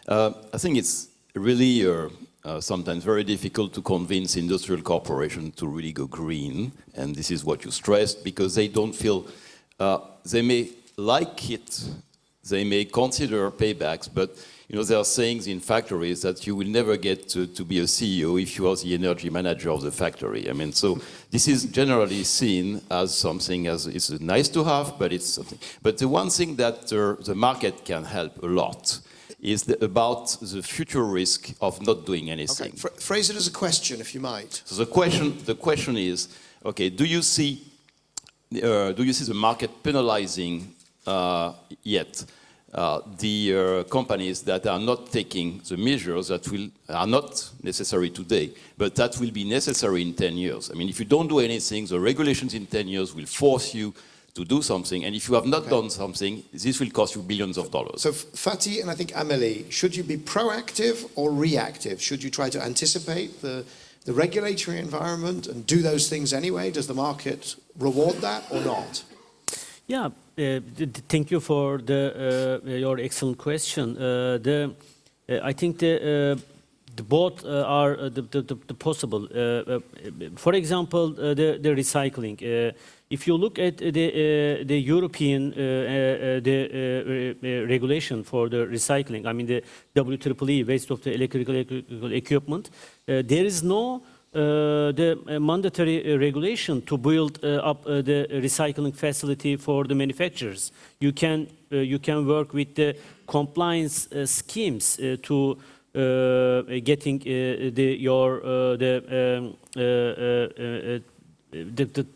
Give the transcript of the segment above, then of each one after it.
I think it's really sometimes very difficult to convince industrial corporations to really go green, and this is what you stressed, because they don't feel, they may like it, they may consider paybacks, but there are sayings in factories that you will never get to be a CEO if you are the energy manager of the factory. I mean, so this is generally seen as something as it's nice to have, but it's something. But the one thing that the market can help a lot is about the future risk of not doing anything. Okay. Phrase it as a question, if you might. So the question is, okay, do you see the market penalizing yet the companies that are not taking the measures that are not necessary today, but that will be necessary in 10 years? I mean, if you don't do anything, the regulations in 10 years will force you to do something, and if you have not done something, this will cost you billions of dollars. So Fatih and I think Amélie, should you be proactive or reactive? Should you try to anticipate the regulatory environment and do those things anyway? Does the market reward that or not? Yeah, thank you for your excellent question. I think the both are the possible. For example, the recycling. If you look at the European regulation for the recycling, I mean the WEEE, waste of the electrical equipment, there is no the mandatory regulation to build up the recycling facility for the manufacturers. You can work with the compliance schemes to getting the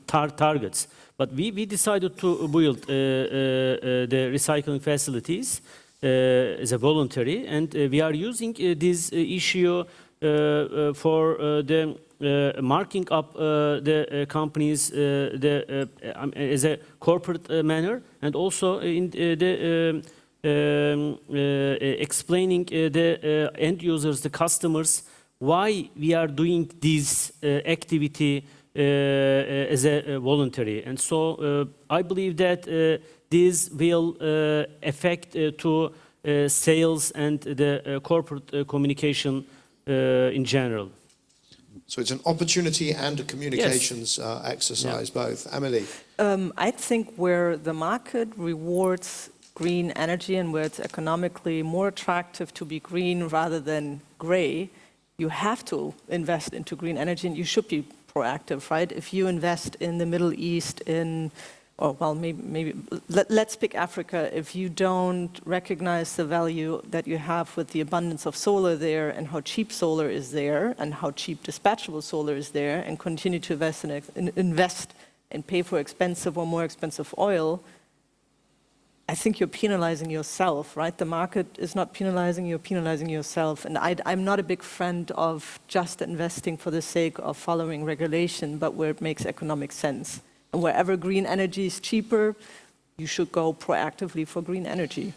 targets. But we decided to build the recycling facilities as a voluntary, and we are using this issue for the marking up the companies as a corporate manner, and also in the explaining the end users, the customers, why we are doing this activity as a voluntary. And so I believe that this will affect to sales and the corporate communication in general. So it's an opportunity and a communications exercise, both. Amélie? I think where the market rewards green energy and where it's economically more attractive to be green rather than gray, you have to invest into green energy, and you should be proactive, right? If you invest in the Middle East, let's pick Africa. If you don't recognize the value that you have with the abundance of solar there and how cheap solar is there and how cheap dispatchable solar is there, and continue to invest and pay for expensive or more expensive oil, I think you're penalizing yourself, right? The market is not penalizing, you're penalizing yourself. And I'm not a big friend of just investing for the sake of following regulation, but where it makes economic sense. And wherever green energy is cheaper, you should go proactively for green energy.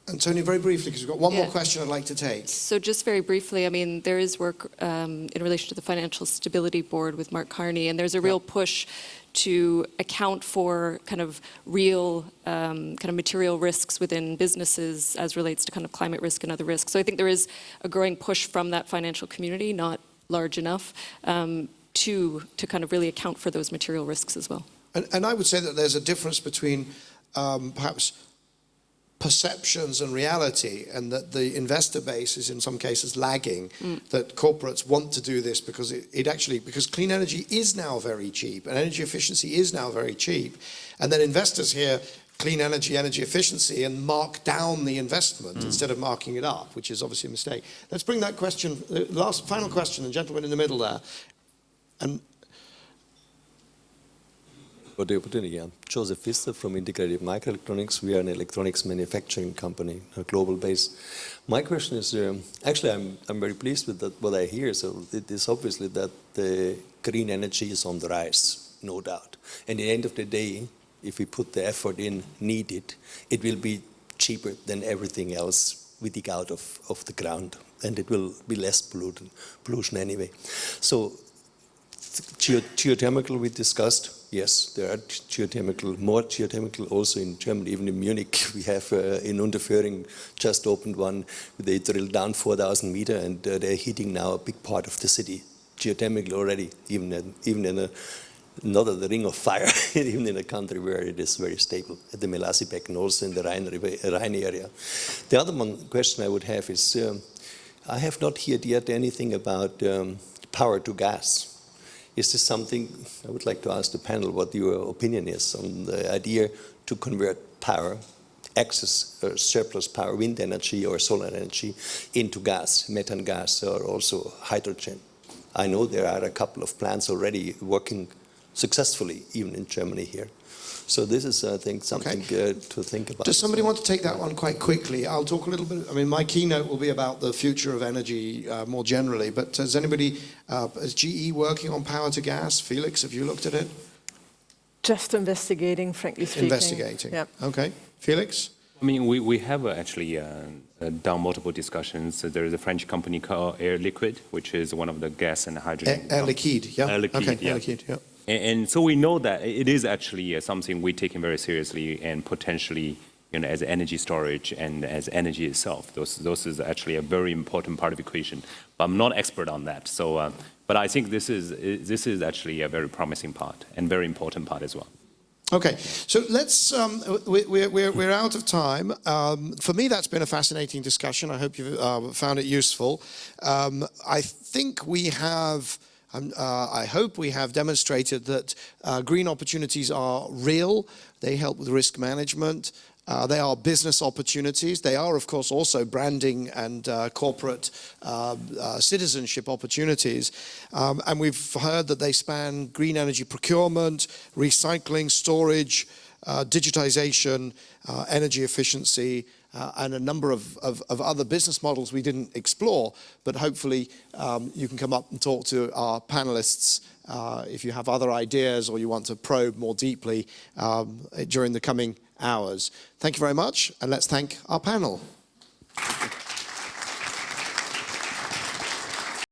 Antonio, very briefly, because we've got one more question I'd like to take. So just very briefly, I mean, there is work in relation to the Financial Stability Board with Mark Carney, and there's a real push to account for kind of real kind of material risks within businesses as relates to kind of climate risk and other risks. So I think there is a growing push from that financial community, not large enough, to kind of really account for those material risks as well. And I would say that there's a difference between perhaps perceptions and reality, and that the investor base is in some cases lagging, that corporates want to do this because because clean energy is now very cheap and energy efficiency is now very cheap, and then investors hear clean energy, energy efficiency, and mark down the investment instead of marking it up, which is obviously a mistake. Let's bring that question, final question, the gentleman in the middle there. And for the opportunity. I'm Joseph Pfister from Integrated Microelectronics. We are an electronics manufacturing company, a global base. My question is, actually I'm very pleased with that, what I hear. So it is obviously that the green energy is on the rise, no doubt. And at the end of the day, if we put the effort in needed, it will be cheaper than everything else we dig out of the ground. And it will be less pollution anyway. So geothermal we discussed. Yes, there are more geothermal also in Germany, even in Munich. We have in Unterföhring just opened one. They drilled down 4,000 meters and they're heating now a big part of the city. Geothermal already, even in not at the Ring of Fire, even in a country where it is very stable, at the Melassi-Becken and also in the Rhine area. The other question I would have is, I have not heard yet anything about power to gas. Is this something, I would like to ask the panel what your opinion is on the idea to convert power, excess or surplus power, wind energy or solar energy, into gas, methane gas or also hydrogen. I know there are a couple of plants already working successfully, even in Germany here. So this is, I think, something to think about. Does somebody want to take that one quite quickly? I'll talk a little bit. I mean, my keynote will be about the future of energy more generally, but is GE working on power to gas? Felix, have you looked at it? Just investigating, frankly speaking. Investigating. Yep. Okay. Felix? I mean, we have actually done multiple discussions. So there is a French company called Air Liquide, which is one of the gas and hydrogen. Air Liquide, yeah. Air Liquide, okay, yeah. Air Liquide, yeah. And so we know that it is actually something we're taking very seriously and potentially, as energy storage and as energy itself. Those is actually a very important part of the equation. But I'm not expert on that. So, but I think this is actually a very promising part and very important part as well. Okay, so let's, we're out of time. For me, that's been a fascinating discussion. I hope you've found it useful. I think we have, I hope we have demonstrated that green opportunities are real. They help with risk management. They are business opportunities. They are, of course, also branding and corporate citizenship opportunities. And we've heard that they span green energy procurement, recycling, storage, digitization, energy efficiency, and a number of other business models we didn't explore. But hopefully you can come up and talk to our panelists if you have other ideas or you want to probe more deeply during the coming hours. Thank you very much, and let's thank our panel.